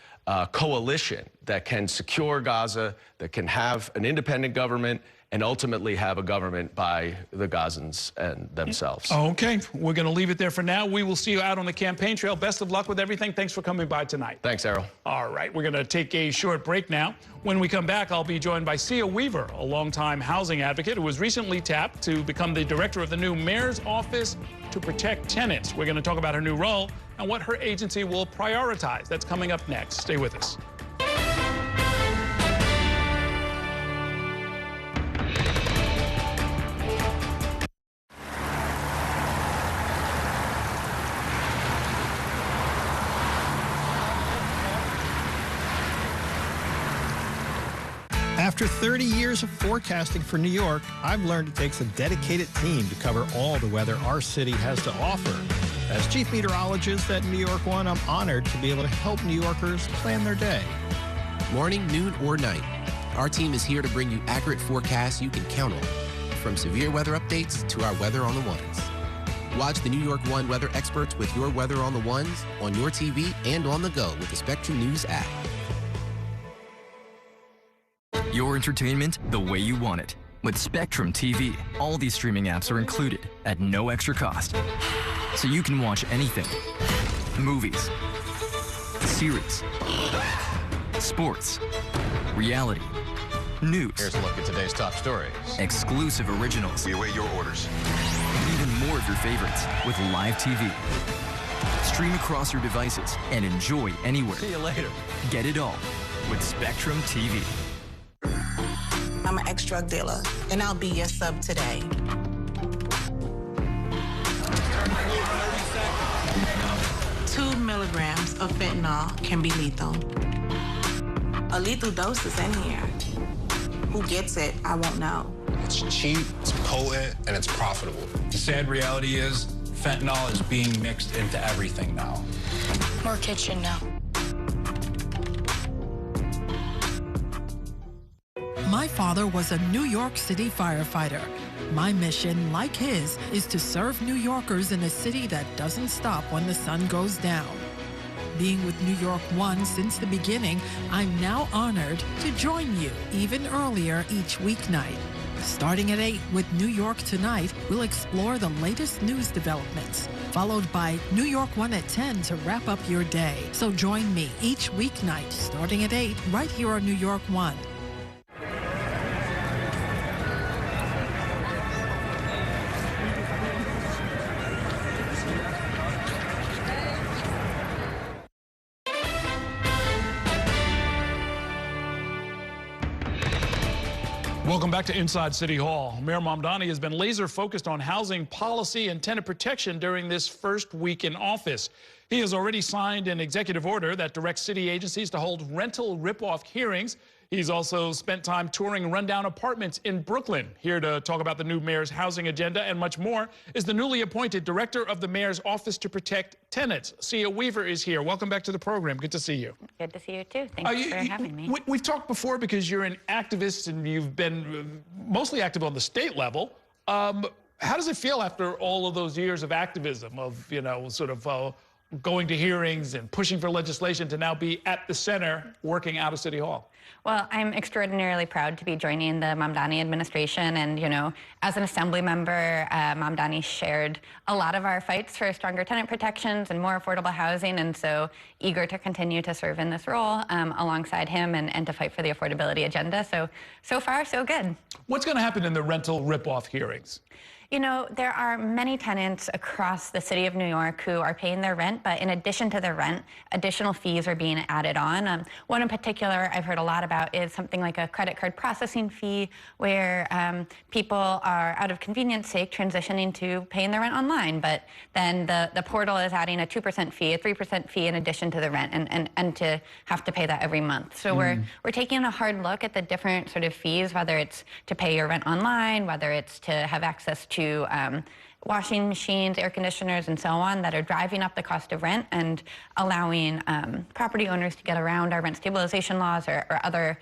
Speaker 10: coalition that can secure Gaza, that can have an independent government, and ultimately have a government by the Gazans and themselves.
Speaker 1: Okay, we're going to leave it there for now. We will see you out on the campaign trail. Best of luck with everything. Thanks for coming by tonight.
Speaker 10: Thanks, Errol.
Speaker 1: All right, we're going to take a short break now. When we come back, I'll be joined by Sia Weaver, a longtime housing advocate who was recently tapped to become the director of the new mayor's office to protect tenants. We're going to talk about her new role and what her agency will prioritize. That's coming up next. Stay with us.
Speaker 2: After 30 years of forecasting for New York, I've learned it takes a dedicated team to cover all the weather our city has to offer. As chief meteorologist at New York One, I'm honored to be able to help New Yorkers plan their day.
Speaker 5: Morning, noon, or night, our team is here to bring you accurate forecasts you can count on, from severe weather updates to our Weather on the Ones. Watch the New York One weather experts with your Weather on the Ones on your TV and on the go with the Spectrum News app.
Speaker 6: Your entertainment the way you want it. With Spectrum TV, all these streaming apps are included at no extra cost. So you can watch anything. Movies, series, sports, reality, news.
Speaker 20: Here's a look at today's top stories.
Speaker 6: Exclusive originals.
Speaker 20: We await your orders.
Speaker 6: And even more of your favorites with live TV. Stream across your devices and enjoy anywhere.
Speaker 20: See you later.
Speaker 6: Get it all with Spectrum TV.
Speaker 21: I'm an ex-drug dealer, and I'll be your sub today. 2 milligrams of fentanyl can be lethal. A lethal dose is in here. Who gets it, I won't know.
Speaker 20: It's cheap, it's potent, and it's profitable.
Speaker 22: The sad reality is fentanyl is being mixed into everything now.
Speaker 23: More kitchen now.
Speaker 24: My father was a New York City firefighter. My mission, like his, is to serve New Yorkers in a city that doesn't stop when the sun goes down. Being with New York One since the beginning, I'm now honored to join you even earlier each weeknight. Starting at 8 with New York Tonight, we'll explore the latest news developments, followed by New York One at 10 to wrap up your day. So join me each weeknight starting at 8 right here on New York One.
Speaker 1: Welcome back to Inside City Hall. Mayor Mamdani has been laser focused on housing policy and tenant protection during this first week in office. He has already signed an executive order that directs city agencies to hold rental rip-off hearings. He's also spent time touring rundown apartments in Brooklyn. Here to talk about the new mayor's housing agenda and much more is the newly appointed director of the mayor's office to protect tenants. Sia Weaver is here. Welcome back to the program. Good to see you.
Speaker 25: Good to see you too. Thanks for having me.
Speaker 1: We've talked before because you're an activist and you've been mostly active on the state level. How does it feel after all of those years of activism, of, you know, sort of going to hearings and pushing for legislation to now be at the center working out of City Hall?
Speaker 25: Well, I'm extraordinarily proud to be joining the Mamdani administration. And, you know, as an assembly member, Mamdani shared a lot of our fights for stronger tenant protections and more affordable housing. And so eager to continue to serve in this role alongside him and to fight for the affordability agenda. So far, so good.
Speaker 1: What's going to happen in the rental rip-off hearings?
Speaker 25: You know, there are many tenants across the city of New York who are paying their rent, but in addition to their rent, additional fees are being added on. One in particular I've heard a lot about is something like a credit card processing fee, where people are, out of convenience sake, transitioning to paying their rent online, but then the portal is adding a 2% fee, a 3% fee in addition to the rent, and to have to pay that every month. So we're taking a hard look at the different sort of fees, whether it's to pay your rent online, whether it's to have access to washing machines, air conditioners, and so on, that are driving up the cost of rent and allowing property owners to get around our rent stabilization laws or other,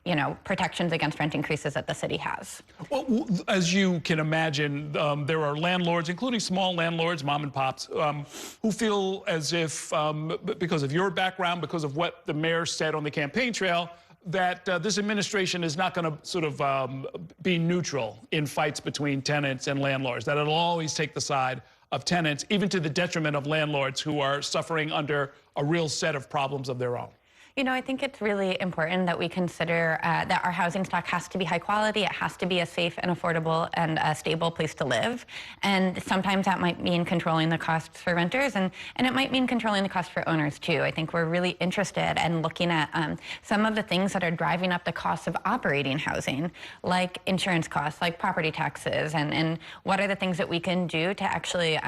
Speaker 25: you know, protections against rent increases that the city has.
Speaker 1: Well, as you can imagine, there are landlords, including small landlords, mom and pops, who feel as if, because of your background, because of what the mayor said on the campaign trail, that this administration is not going to sort of be neutral in fights between tenants and landlords, that it'll always take the side of tenants, even to the detriment of landlords who are suffering under a real set of problems of their own.
Speaker 25: You know, I think it's really important that we consider that our housing stock has to be high quality. It has to be a safe and affordable and stable place to live. And sometimes that might mean controlling the costs for renters, and it might mean controlling the cost for owners too. I think we're really interested in looking at some of the things that are driving up the costs of operating housing, like insurance costs, like property taxes, and what are the things that we can do to actually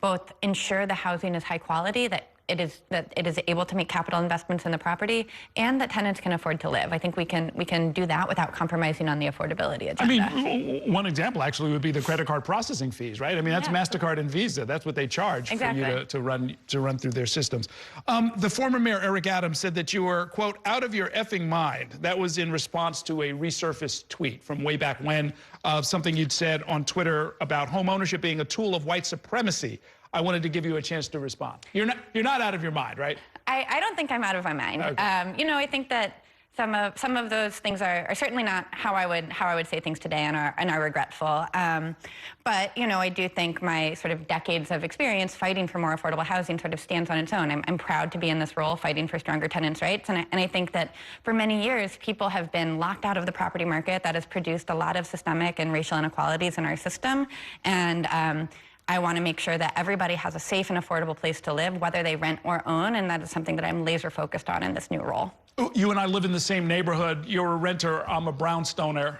Speaker 25: both ensure the housing is high quality, that it is able to make capital investments in the property, and that tenants can afford to live. I think we can do that without compromising on the affordability agenda.
Speaker 1: I mean, one example actually would be the credit card processing fees, right? I mean, that's MasterCard and Visa. That's what they charge for you to run through their systems. The former mayor, Eric Adams, said that you were, quote, out of your effing mind. That was in response to a resurfaced tweet from way back when, something you'd said on Twitter about home ownership being a tool of white supremacy. I wanted to give you a chance to respond. You're not out of your mind, right?
Speaker 25: I don't think I'm out of my mind. Okay. You know, I think that some of those things are certainly not how I would say things today, and are regretful. But you know, I do think my sort of decades of experience fighting for more affordable housing sort of stands on its own. I'm proud to be in this role, fighting for stronger tenants' rights, and I think that for many years people have been locked out of the property market. That has produced a lot of systemic and racial inequalities in our system, and I want to make sure that everybody has a safe and affordable place to live, whether they rent or own, and that is something that I'm laser focused on in this new role.
Speaker 1: You and I live in the same neighborhood. You're a renter. I'm a brownstoner.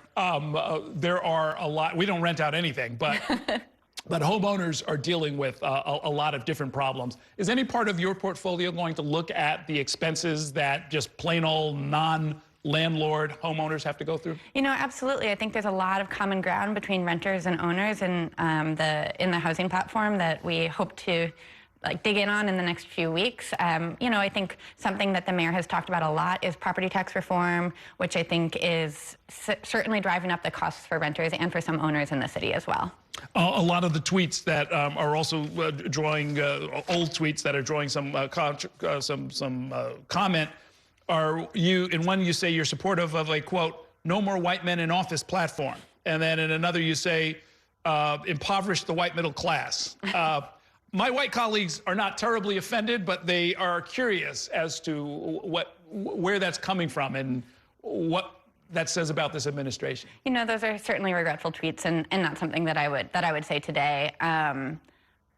Speaker 1: There are a lot. We don't rent out anything, but but homeowners are dealing with a lot of different problems. Is any part of your portfolio going to look at the expenses that just plain old non-landlord homeowners have to go through? You know, absolutely. I think there's a lot of common ground between renters and owners in the housing platform that we hope to dig in on in the next few weeks. You know, I think something that the mayor has talked about a lot is property tax reform, which I think is certainly driving up the costs for renters and for some owners in the city as well. A lot of the tweets that are also drawing old tweets that are drawing some comment are in one you say you're supportive of a, quote, no more white men in office platform. And then in another you say impoverish the white middle class. My white colleagues are not terribly offended, but they are curious as to where that's coming from and what that says about this administration.
Speaker 25: You know, those are certainly regretful tweets, and not something that I would say today.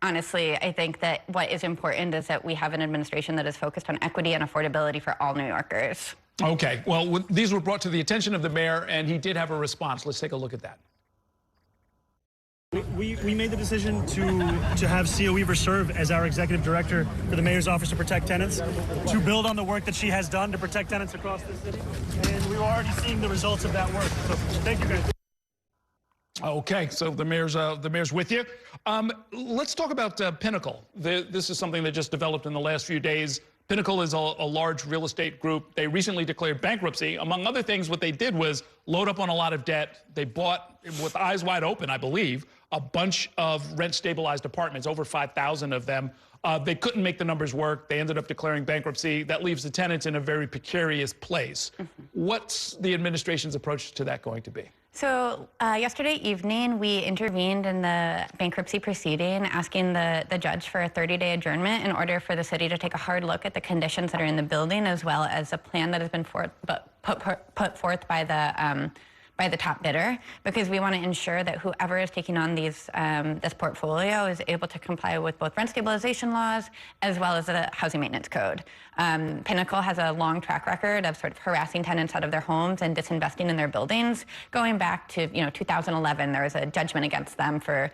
Speaker 25: Honestly, I think that what is important is that we have an administration that is focused on equity and affordability for all New Yorkers.
Speaker 1: Okay, well, these were brought to the attention of the mayor, and he did have a response. Let's take a look at that.
Speaker 3: We made the decision to have C.O. Weaver serve as our executive director for the mayor's office to protect tenants, to build on the work that she has done to protect tenants across the city, and we're already seeing the results of that work. So thank you, guys.
Speaker 1: Okay, so the mayor's with you. Let's talk about Pinnacle. This is something that just developed in the last few days. Pinnacle is a large real estate group. They recently declared bankruptcy. Among other things, what they did was load up on a lot of debt. They bought, with eyes wide open, I believe, a bunch of rent-stabilized apartments, over 5,000 of them. They couldn't make the numbers work. They ended up declaring bankruptcy. That leaves the tenants in a very precarious place. What's the administration's approach to that going to be?
Speaker 25: So yesterday evening, we intervened in the bankruptcy proceeding, asking the judge for a 30-day adjournment in order for the city to take a hard look at the conditions that are in the building, as well as a plan that has been put forth by the top bidder, because we want to ensure that whoever is taking on this portfolio is able to comply with both rent stabilization laws as well as the housing maintenance code. Pinnacle has a long track record of sort of harassing tenants out of their homes and disinvesting in their buildings. Going back to 2011, there was a judgment against them for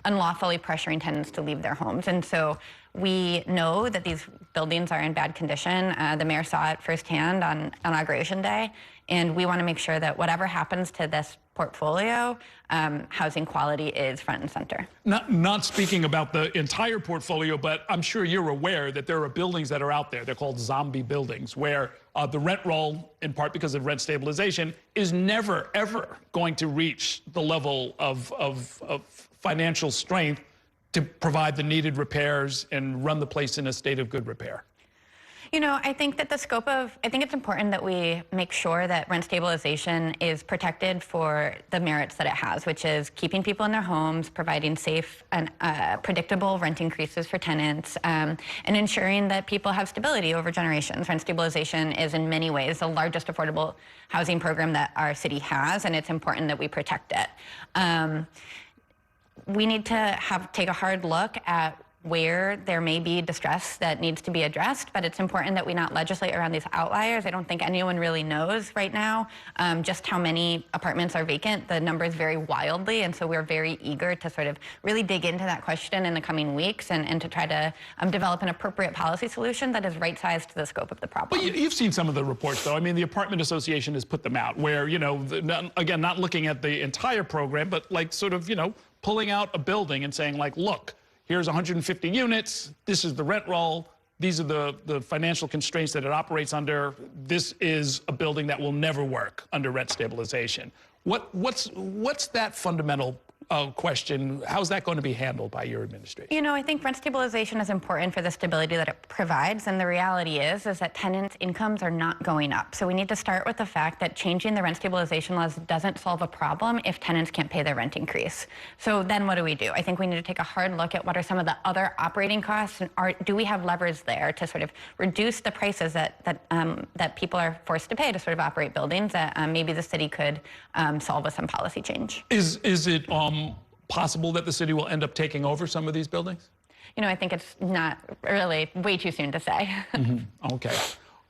Speaker 25: unlawfully pressuring tenants to leave their homes. And so we know that these buildings are in bad condition. The mayor saw it firsthand on Inauguration Day. And we want to make sure that whatever happens to this portfolio, housing quality is front and center.
Speaker 1: Not speaking about the entire portfolio, but I'm sure you're aware that there are buildings that are out there. They're called zombie buildings, where the rent roll, in part because of rent stabilization, is never, ever going to reach the level of financial strength to provide the needed repairs and run the place in a state of good repair.
Speaker 25: You know, I think that I think it's important that we make sure that rent stabilization is protected for the merits that it has, which is keeping people in their homes, providing safe and predictable rent increases for tenants, and ensuring that people have stability over generations. Rent stabilization is in many ways the largest affordable housing program that our city has, and it's important that we protect it. We need to take a hard look at where there may be distress that needs to be addressed, but it's important that we not legislate around these outliers. I don't think anyone really knows right now just how many apartments are vacant. The numbers vary wildly, and so we're very eager to sort of really dig into that question in the coming weeks and to try to develop an appropriate policy solution that is right-sized to the scope of the problem.
Speaker 1: But you've seen some of the reports, though. I mean, the Apartment Association has put them out where, you know, again, not looking at the entire program, but like sort of, you know, pulling out a building and saying, like, look, here's 150 units, this is the rent roll, these are the financial constraints that it operates under, this is a building that will never work under rent stabilization. What's that fundamental question? How's that going to be handled by your administration?
Speaker 25: You know, I think rent stabilization is important for the stability that it provides, and the reality is that tenants' incomes are not going up. So we need to start with the fact that changing the rent stabilization laws doesn't solve a problem if tenants can't pay their rent increase. So then what do? I think we need to take a hard look at what are some of the other operating costs, and do we have levers there to sort of reduce the prices that people are forced to pay to sort of operate buildings that maybe the city could solve with some policy change.
Speaker 1: Is it possible that the city will end up taking over some of these buildings?
Speaker 25: You know, I think it's not really way too soon to say.
Speaker 1: Okay.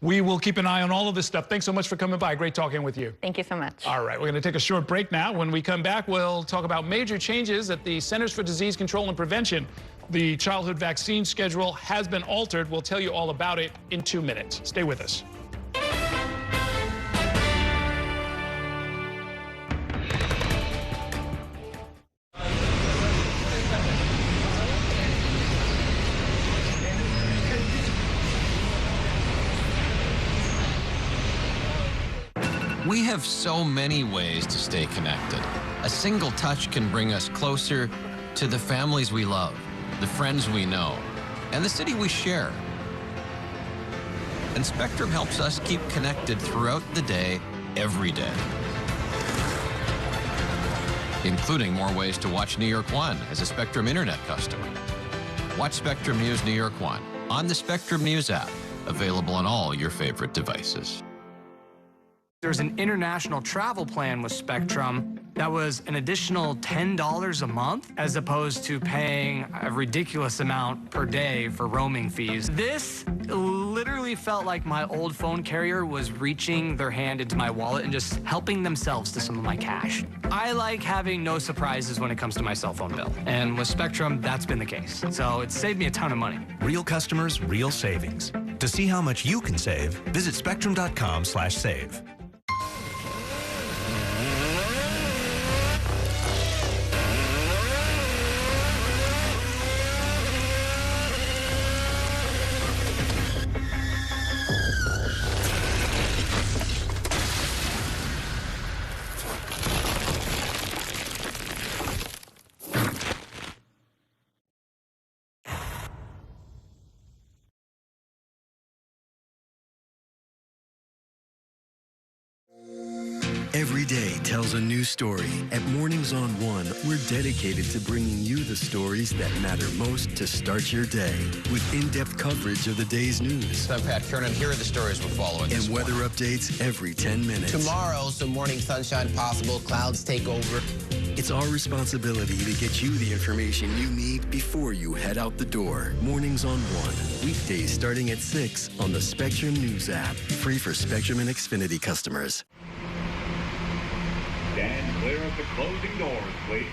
Speaker 1: We will keep an eye on all of this stuff. Thanks so much for coming by. Great talking with you.
Speaker 25: Thank you so much.
Speaker 1: All right, we're going to take a short break now. When we come back, we'll talk about major changes at the Centers for Disease Control and Prevention. The childhood vaccine schedule has been altered. We'll tell you all about it in 2 minutes. Stay with us.
Speaker 7: We have so many ways to stay connected. A single touch can bring us closer to the families we love, the friends we know, and the city we share. And Spectrum helps us keep connected throughout the day, every day. Including more ways to watch New York One as a Spectrum Internet customer. Watch Spectrum News New York One on the Spectrum News app, available on all your favorite devices.
Speaker 4: There's an international travel plan with Spectrum that was an additional $10 a month, as opposed to paying a ridiculous amount per day for roaming fees. This literally felt like my old phone carrier was reaching their hand into my wallet and just helping themselves to some of my cash. I like having no surprises when it comes to my cell phone bill. And with Spectrum, that's been the case. So it's saved me a ton of money.
Speaker 8: Real customers, real savings. To see how much you can save, visit spectrum.com/save.
Speaker 9: Every day tells a new story. At Mornings on One, we're dedicated to bringing you the stories that matter most to start your day. With in-depth coverage of the day's news.
Speaker 5: I'm Pat Kernan. Here are the stories we're following.
Speaker 9: And weather updates every 10 minutes.
Speaker 5: Tomorrow, some morning sunshine possible. Clouds take over.
Speaker 9: It's our responsibility to get you the information you need before you head out the door. Mornings on One. Weekdays starting at 6 on the Spectrum News app. Free for Spectrum and Xfinity customers.
Speaker 12: Stand clear of the closing doors, please.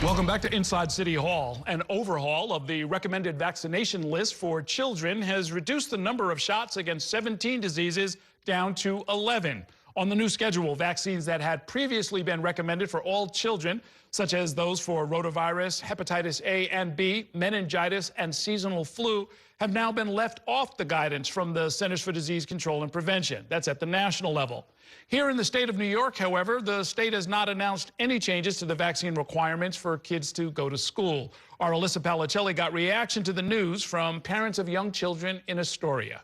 Speaker 1: Welcome back to Inside City Hall. An overhaul of the recommended vaccination list for children has reduced the number of shots against 17 diseases down to 11. On the new schedule, vaccines that had previously been recommended for all children, such as those for rotavirus, hepatitis A and B, meningitis, and seasonal flu, have now been left off the guidance from the Centers for Disease Control and Prevention. That's at the national level. Here in the state of New York, however, the state has not announced any changes to the vaccine requirements for kids to go to school. Our Alyssa Palicelli got reaction to the news from parents of young children in Astoria.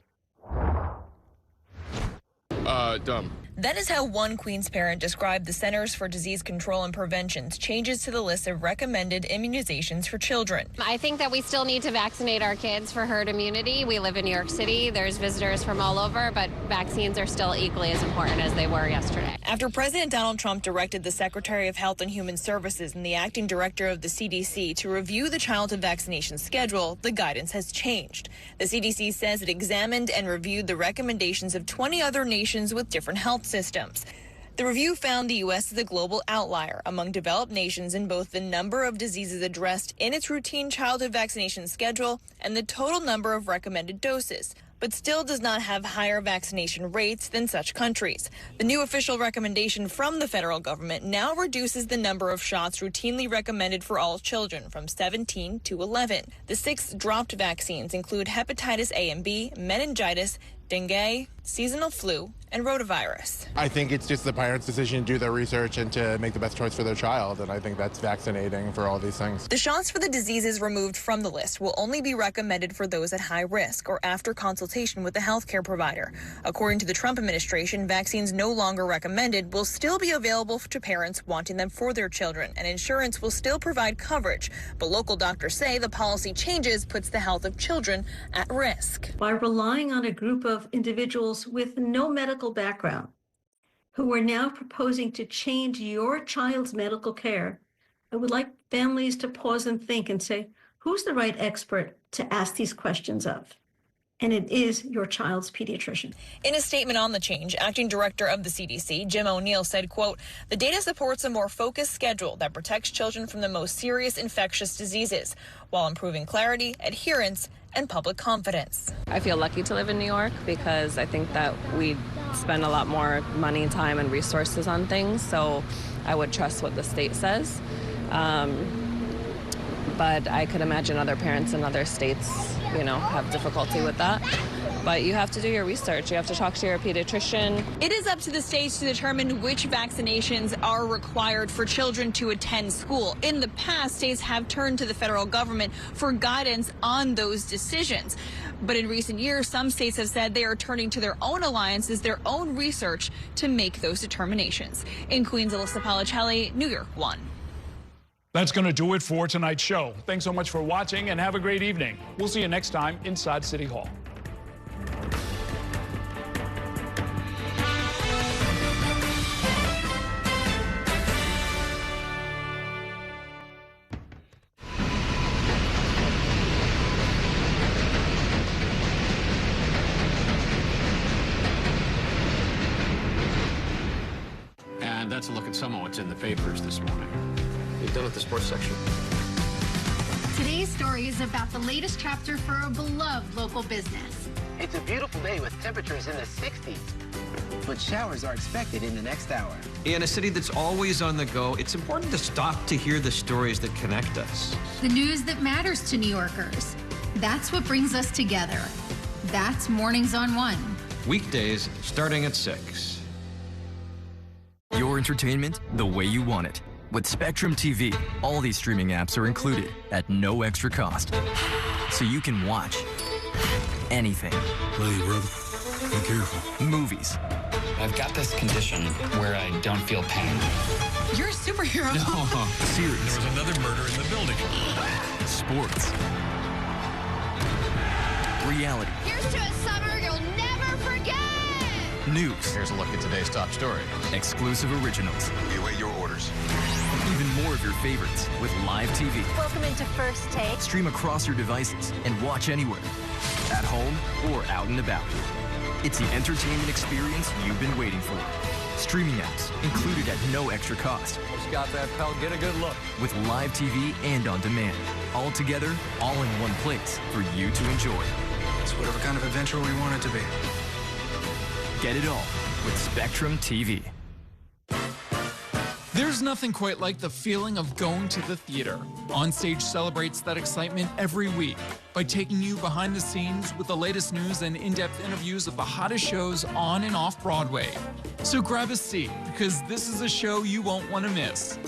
Speaker 13: Dumb. That is how one Queens parent described the Centers for Disease Control and Prevention's changes to the list of recommended immunizations for children.
Speaker 14: I think that we still need to vaccinate our kids for herd immunity. We live in New York City. There's visitors from all over, but vaccines are still equally as important as they were yesterday.
Speaker 13: After President Donald Trump directed the Secretary of Health and Human Services and the acting director of the CDC to review the childhood vaccination schedule, the guidance has changed. The CDC says it examined and reviewed the recommendations of 20 other nations with different health systems. The review found the U.S. is a global outlier among developed nations in both the number of diseases addressed in its routine childhood vaccination schedule and the total number of recommended doses, but still does not have higher vaccination rates than such countries. The new official recommendation from the federal government now reduces the number of shots routinely recommended for all children from 17 to 11. The 6 dropped vaccines include hepatitis A and B, meningitis, dengue, seasonal flu, and rotavirus.
Speaker 15: I think it's just the parents' decision to do their research and to make the best choice for their child, and I think that's vaccinating for all these things.
Speaker 13: The shots for the diseases removed from the list will only be recommended for those at high risk or after consultation with the healthcare provider. According to the Trump administration, vaccines no longer recommended will still be available to parents wanting them for their children, and insurance will still provide coverage. But local doctors say the policy changes puts the health of children at risk.
Speaker 16: By relying on a group of individuals with no medical background who are now proposing to change your child's medical care, I would like families to pause and think and say, who's the right expert to ask these questions of? And it is your child's pediatrician.
Speaker 13: In a statement on the change, acting director of the CDC, Jim O'Neill, said, quote, the data supports a more focused schedule that protects children from the most serious infectious diseases while improving clarity, adherence, and public confidence.
Speaker 17: I feel lucky to live in New York because I think that we spend a lot more money, time, and resources on things, so I would trust what the state says. But I could imagine other parents in other states, have difficulty with that. But you have to do your research. You have to talk to your pediatrician.
Speaker 13: It is up to the states to determine which vaccinations are required for children to attend school. In the past, states have turned to the federal government for guidance on those decisions. But in recent years, some states have said they are turning to their own alliances, their own research to make those determinations. In Queens, Alyssa Palicelli, New York 1.
Speaker 1: That's going to do it for tonight's show. Thanks so much for watching and have a great evening. We'll see you next time inside City Hall.
Speaker 7: And that's a look at some of what's in the papers this morning.
Speaker 5: You've done with the sports section.
Speaker 26: Today's story is about the latest chapter for a beloved local business.
Speaker 27: It's a beautiful day with temperatures in the 60s. But showers are expected in the next hour.
Speaker 28: In a city that's always on the go, it's important to stop to hear the stories that connect us.
Speaker 26: The news that matters to New Yorkers. That's what brings us together. That's Mornings on One.
Speaker 28: Weekdays starting at 6.
Speaker 6: Your entertainment the way you want it. With Spectrum TV, all these streaming apps are included at no extra cost. So you can watch anything.
Speaker 29: Hey, brother. Be careful.
Speaker 6: Movies.
Speaker 30: I've got this condition where I don't feel pain.
Speaker 26: You're a superhero.
Speaker 30: No.
Speaker 6: Series.
Speaker 29: There was another murder in the building.
Speaker 6: Sports. Reality.
Speaker 26: Here's to a summer you'll never forget.
Speaker 6: News.
Speaker 7: Here's a look at today's top story.
Speaker 6: Exclusive originals.
Speaker 29: We await your orders.
Speaker 6: Even more of your favorites with live TV.
Speaker 26: Welcome into First Take.
Speaker 6: Stream across your devices and watch anywhere. At home or out and about. It's the entertainment experience you've been waiting for. Streaming apps included at no extra cost.
Speaker 30: Who's got that pal? Get a good look.
Speaker 6: With live TV and on demand. All together, all in one place for you to enjoy.
Speaker 29: It's whatever kind of adventure we want it to be.
Speaker 6: Get it all with Spectrum TV.
Speaker 2: There's nothing quite like the feeling of going to the theater. Onstage celebrates that excitement every week by taking you behind the scenes with the latest news and in-depth interviews of the hottest shows on and off Broadway. So grab a seat, because this is a show you won't want to miss.